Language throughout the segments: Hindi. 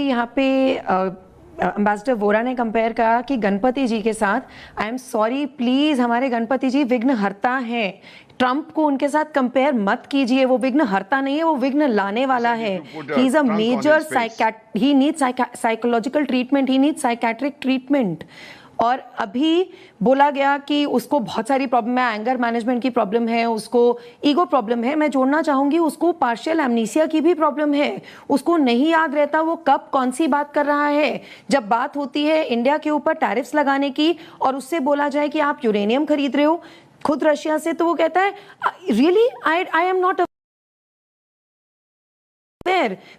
यहाँ पे एम्बेसडर वोरा ने कंपेयर करा कि गणपति जी के साथ, आई एम सॉरी प्लीज, हमारे गणपति जी विघ्न हरता हैं। ट्रंप को उनके साथ कंपेयर मत कीजिए, वो विघ्न हरता नहीं है, वो विघ्न लाने वाला है। He is a major he needs psychological treatment, he needs psychiatric treatment. और अभी बोला गया कि उसको बहुत सारी प्रॉब्लम है, एंगर मैनेजमेंट की प्रॉब्लम है, उसको ईगो प्रॉब्लम है। मैं जोड़ना चाहूंगी उसको पार्शियल एमनीसिया की भी प्रॉब्लम है। उसको नहीं याद रहता वो कब कौन सी बात कर रहा है। जब बात होती है इंडिया के ऊपर टैरिफ्स लगाने की और उससे बोला जाए कि आप यूरेनियम खरीद रहे हो खुद रशिया से, तो वो कहता है रियली आई एम नॉट।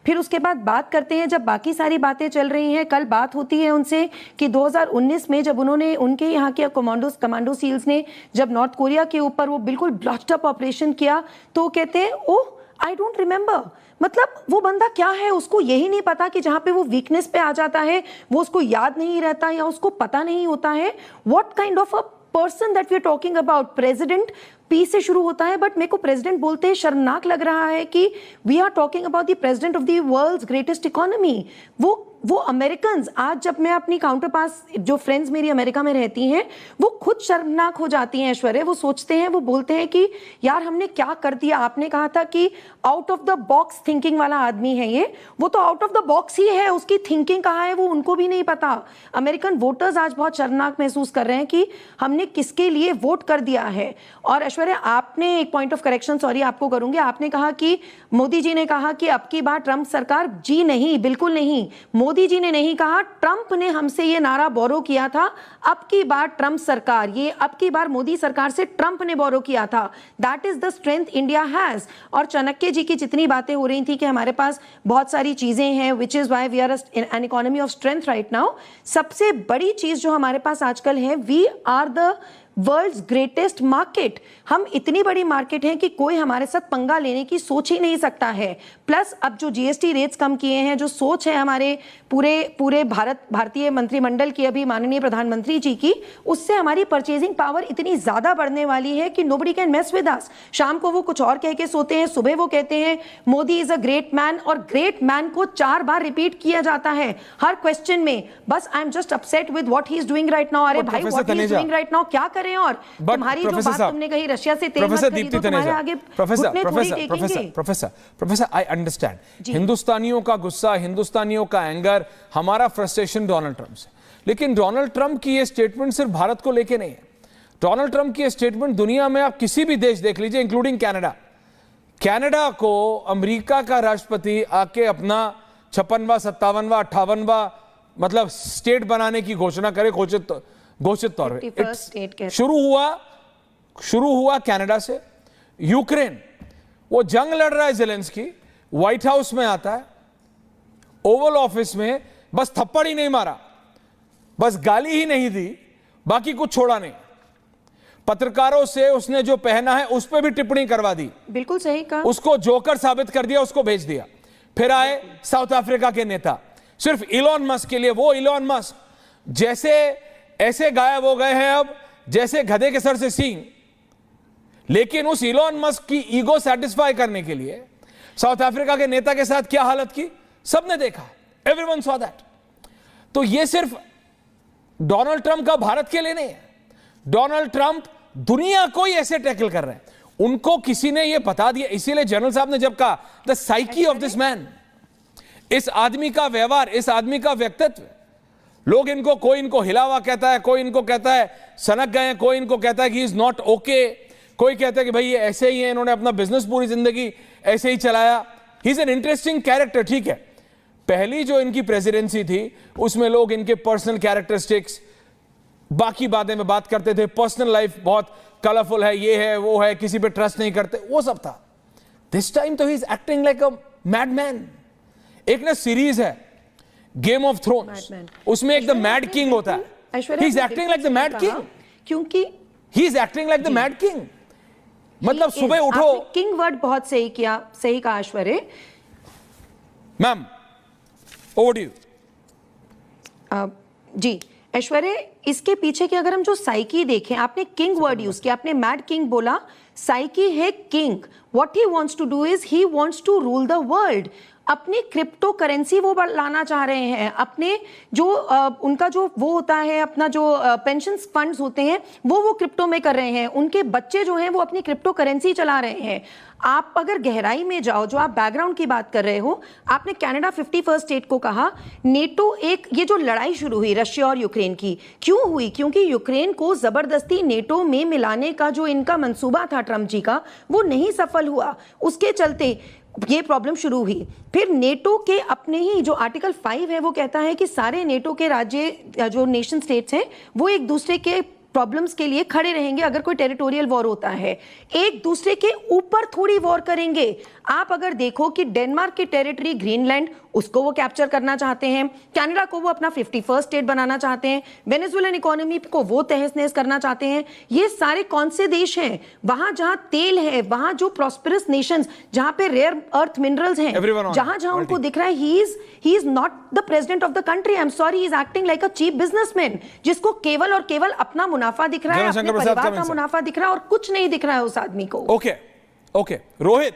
फिर उसके बाद बात करते हैं, जब बाकी सारी बातें चल रही हैं, कल बात होती है उनसे कि 2019 में जब उन्होंने उनके यहाँ के कमांडो सील्स ने जब नॉर्थ कोरिया के ऊपर वो बिल्कुल ब्लास्ट अप ऑपरेशन किया, तो कहते हैं ओह आई डोंट रिमेंबर। मतलब वो बंदा क्या है, उसको यही नहीं पता कि जहां पे वो वीकनेस पे आ जाता है वो उसको याद नहीं रहता या उसको पता नहीं होता है। What kind of a person that we are talking about. President P से शुरू होता है, बट मेरे को प्रेसिडेंट बोलते ही शर्मनाक लग रहा है कि we are talking about the president of the world's greatest economy. वो अमेरिकन, आज जब मैं अपनी काउंटर पास जो फ्रेंड्स मेरी अमेरिका में रहती हैं वो खुद शर्मनाक हो जाती हैं ऐश्वर्या। वो सोचते हैं, वो बोलते हैं कि यार हमने क्या कर दिया। आपने कहा था कि out of the box thinking वाला आदमी है ये, वो तो आउट ऑफ द बॉक्स ही है। उसकी थिंकिंग कहाँ है वो उनको भी नहीं पता। अमेरिकन वोटर्स आज बहुत शर्मनाक महसूस कर रहे हैं कि हमने किसके लिए वोट कर दिया है। और ऐश्वर्या आपने एक पॉइंट ऑफ करेक्शन, सॉरी आपको करूंगी, आपने कहा कि मोदी जी ने कहा कि अब की बार ट्रंप सरकार, जी नहीं, बिल्कुल नहीं। मोदी जी ने नहीं कहा, ट्रंप ने हमसे ये नारा बोरो किया था, अब की बार ट्रंप सरकार, ये अब की बार मोदी सरकार से ट्रंप ने बोरो किया था। That is the strength India has. और चाणक्य जी की जितनी बातें हो रही थी कि हमारे पास बहुत सारी चीजें हैं, which is why we are an economy of strength right now. सबसे बड़ी चीज जो हमारे पास आजकल है, we are the world's greatest market. हम इतनी बड़ी मार्केट हैं कि कोई हमारे साथ पंगा लेने की सोच ही नहीं सकता है। प्लस अब जो जीएसटी रेट्स कम किए हैं, जो सोच है हमारे पूरे भारतीय मंत्रिमंडल की, अभी माननीय प्रधानमंत्री जी की, उससे हमारी परचेजिंग पावर इतनी ज्यादा बढ़ने वाली है कि nobody can mess with us. शाम को वो कुछ और कह के सोते हैं, सुबह वो कहते हैं Modi is a great man, और ग्रेट मैन को 4 बार रिपीट किया जाता है हर क्वेश्चन में। बस I am just upset with what he is doing right now. अरे भाई what he is doing right now क्या करें। और तुम्हारी जो बात तुमने कही रशिया से तेल मत खरीदो, तुम्हारे आगे प्रोफेसर आई अंडरस्टैंड हिंदुस्तानियों का गुस्सा, हिंदुस्तानियों का एंगर, हमारा फ्रस्ट्रेशन डोनाल्ड ट्रंप से। लेकिन डोनाल्ड ट्रंप की ये स्टेटमेंट सिर्फ भारत को लेके नहीं है। डोनाल्ड ट्रंप की ये स्टेटमेंट दुनिया में आप किसी भी देश देख लीजिए, इंक्लूडिंग कनाडा को अमेरिका का राष्ट्रपति आके अपना 56वां 57वां 58वां मतलब स्टेट बनाने की घोषणा करे, घोषित तौर पे। शुरू हुआ कनाडा से। यूक्रेन, वो जंग लड़ रहा है ज़ेलेंस्की, व्हाइट हाउस में आता है, ओवल ऑफिस में बस थप्पड़ ही नहीं मारा, बस गाली ही नहीं दी, बाकी कुछ छोड़ा नहीं। पत्रकारों से उसने जो पहना है उस पर भी टिप्पणी करवा दी, बिल्कुल सही कहा, उसको जोकर साबित कर दिया, उसको भेज दिया। फिर आए साउथ अफ्रीका के नेता, सिर्फ इलॉन मस्क के लिए। वो इलॉन मस्क जैसे ऐसे गायब हो गए हैं अब जैसे गधे के सर से सींग। लेकिन उस इलॉन मस्क की ईगो सेटिस्फाई करने के लिए साउथ अफ्रीका के नेता के साथ क्या हालत की सबने देखा, एवरीवन सॉ दैट। तो ये सिर्फ डोनाल्ड ट्रंप का भारत के लिए नहीं है, डोनाल्ड ट्रंप दुनिया को ही ऐसे टैकल कर रहे हैं। उनको किसी ने ये बता दिया, इसीलिए जनरल साहब ने जब कहा the psyche of this man, इस आदमी का व्यवहार, इस आदमी का व्यक्तित्व, लोग इनको, कोई इनको हिला हुआ कहता है, कोई इनको कहता है सनक गए हैं, कोई इनको कहता है कि इज नॉट ओके, कोई कहता है कि भाई ये ऐसे ही है, इन्होंने अपना बिजनेस पूरी जिंदगी ऐसे ही चलाया। He is an interesting character, ठीक है। पहली जो इनकी प्रेसिडेंसी थी उसमें लोग इनके पर्सनल कैरेक्टरिस्टिक्स, बाकी बातें में बात करते थे, पर्सनल लाइफ बहुत कलरफुल है, ये है वो है, किसी पे ट्रस्ट नहीं करते, वो सब था। दिस टाइम तो he is acting like a madman. एक ना सीरीज है गेम ऑफ थ्रोन्स, उसमें एक द मैड किंग होता है, he is acting like the mad king, क्योंकि he is acting like the mad king. मतलब सुबह उठो, किंग वर्ड बहुत सही किया, सही कहा Aishwarya. Ma'am over to you. जी ऐश्वर्या, इसके पीछे की अगर हम जो साइकी देखें, आपने किंग वर्ड यूज किया, आपने मैड किंग बोला, साइकी है king. What he wants to do is he wants to rule the world. अपनी क्रिप्टो करेंसी वो लाना चाह रहे हैं, अपने जो उनका जो वो होता है, अपना जो पेंशन फंड्स होते हैं वो क्रिप्टो में कर रहे हैं, उनके बच्चे जो हैं वो अपनी क्रिप्टो करेंसी चला रहे हैं। आप अगर गहराई में जाओ, जो आप बैकग्राउंड की बात कर रहे हो, आपने कनाडा 51st स्टेट को कहा, नेटो एक ये जो लड़ाई शुरू हुई रशिया और यूक्रेन की, क्यों हुई? क्योंकि यूक्रेन को जबरदस्ती नेटो में मिलाने का जो इनका मंसूबा था ट्रंप जी का, वो नहीं सफल हुआ, उसके चलते ये प्रॉब्लम शुरू हुई। फिर नेटो के अपने ही जो आर्टिकल 5 है वो कहता है कि सारे नेटो के राज्य जो नेशन स्टेट्स हैं वो एक दूसरे के प्रॉब्लम्स के लिए खड़े रहेंगे। अगर कोई टेरिटोरियल वॉर होता है, एक दूसरे के ऊपर थोड़ी वॉर करेंगे। आप अगर देखो कि डेनमार्क की टेरिटरी ग्रीनलैंड, उसको वो कैप्चर करना चाहते हैं, कनाडा को वो अपना 51st स्टेट बनाना चाहते हैं, वेनेजुएलन इकोनॉमी को वो तहस नहस करना चाहते हैं। ये सारे कौन से देश हैं? वहां जहां तेल है, वहां जो प्रॉस्पेरस नेशंस, जहां पे रेयर अर्थ मिनरल्स हैं, जहां जहां उनको दिख रहा है he is not the president of the country, I am sorry, he is acting like a cheap businessman, जिसको केवल और केवल अपना मुनाफा दिख रहा है, अपने परिवार का मुनाफा दिख रहा है और कुछ नहीं दिख रहा है उस आदमी को। ओके रोहित,